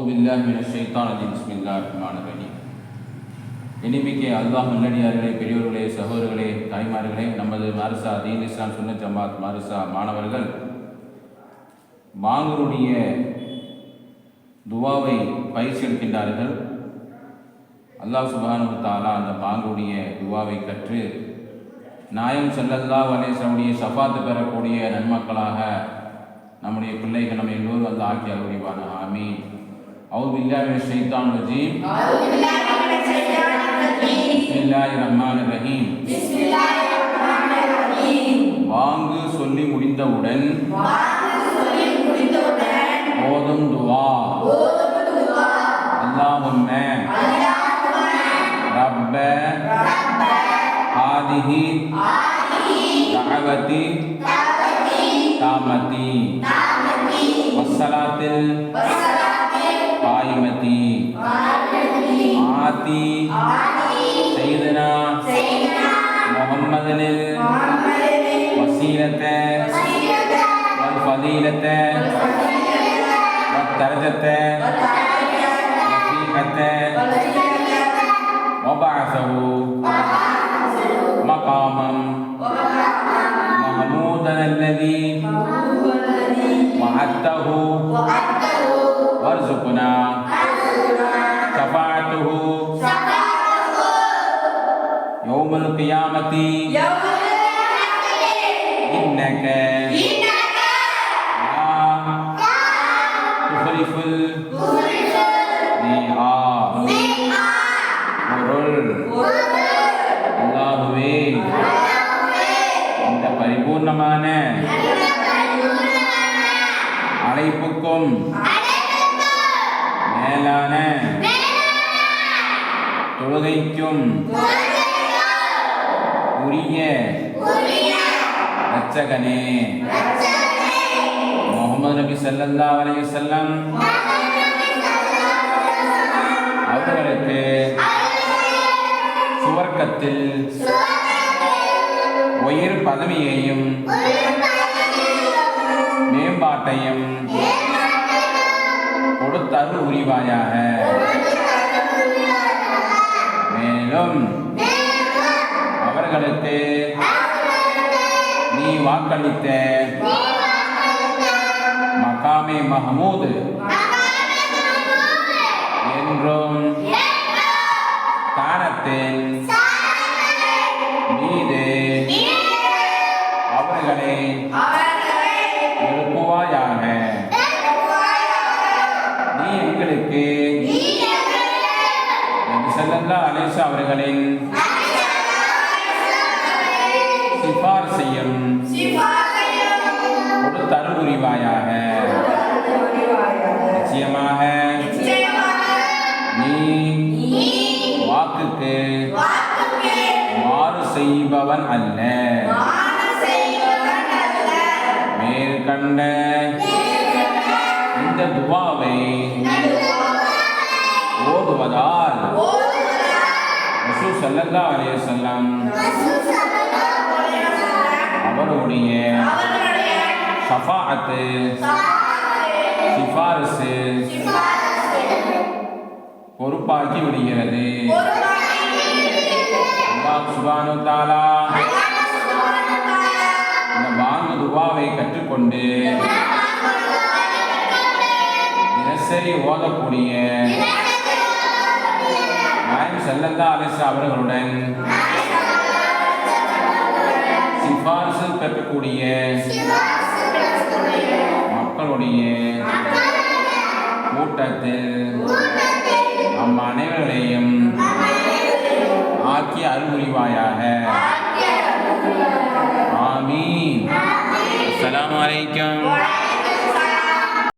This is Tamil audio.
அவுதுபில்லாஹி மினஷ் ஷைத்தானிர் ரஜீம். பிஸ்மில்லாஹிர் ரஹ்மானிர் ரஹீம். இனிமிக்க அல்லாஹ் நல்லடியார்களே, பெரியோர்களே, சகோதரர்களே, தாய்மார்களே, நமது மர்சா தீன் இஸ்லாம் சுன்னத் ஜமாத் மர்சா மாணவர்கள் பாங்கருடைய துவாவை பயிற்சி எடுக்கின்றார்கள். அல்லாஹ் சுப்ஹானஹு வ தஆலா அந்த பாங்கருடைய துவாவை கற்று நாயம் ஸல்லல்லாஹு அலைஹி வஸல்லம் ஷஃபாத் பெறக்கூடிய நன்மக்களாக நம்முடைய பிள்ளைகள் நம்ம எல்லோரும் அல்லாஹ் ஆக்கி அருள்வான. ஆமீன். அவுதுபில்லாஹி மினஷ் ஷைத்தானிர் ரஜீம். பிஸ்மில்லாஹிர் ரஹ்மானிர் ரஹீம். பாங்கு சொல்லி முடிந்தவுடன் ஓதும் துவா. அல்லாஹும்ம ரப்ப ஹாதிஹி தஅவதி தாமதி வஸ்ஸலாத்தில் காயிமதி ஆதி சையதுனா முஹம்மதில் வஸீலத வல் ஃபதீலத வத் தரஜத வஃபீகத வபஅஸஹு மகாமம் மஹமூதன் அல்லதி வஅத்தஹு வர்ஸுக்னா ஷஃபாஅத்துஹு யௌமல் கியாமத்தி இன்னக லா துஃலிஃபுல் மிஆத். பொருள், அல்லாஹ்வே இந்த பரிபூர்ணமான அழைப்புக்கும் மேலான தொழுகைக்கும் உரிய இரட்சகனே முஹம்மது நபி ஸல்லல்லாஹு அலைஹி வஸல்லம் அவர்களுக்கு சுவர்க்கத்தில் உயர் பதவியையும் மேம்பாட்டையும் கொடுத்தருள் புரிவாயாக. மேலும் அவர்களுக்கு நீ வாக்களித்த மகாமே மஹமூது என்றும் தானத்தின் மீது அவர்களை எழுப்புவாயாக. நீ எங்களுக்கு நபி ஸல்லல்லாஹு அலைஹி வஸல்லம் அவர்களின் சிபாரிசையும் கொடுத்தருள் புரிவாயாக. நிச்சயமாக நீ வாக்குக்கு மாறு செய்பவன் அல்ல. மேற்கண்ட இந்த துவாவை ஓதுவதால் ரசூல் ஸல்லல்லாஹு அலைஹி வஸல்லம் அவருடைய ஷஃபாஅத் சிபாரிசு பொறுப்பாக்கி விடுகிறது. அல்லாஹ் சுப்ஹானஹு வ தஆலா இந்த பாங்கு துவாவை கற்றுக்கொண்டு தினசரி ஓதக்கூடிய நாயகம் ஸல்லல்லாஹு அலைஹி வஸல்லம் அவர்களுடன் சிபாரிசு பெறக்கூடிய மக்களுடைய கூட்டத்தில் நம் அனைவரையும் ஆக்கி அருள்புரிவாயாக. ஆமீன். அஸ்ஸலாமு அலைக்கும்.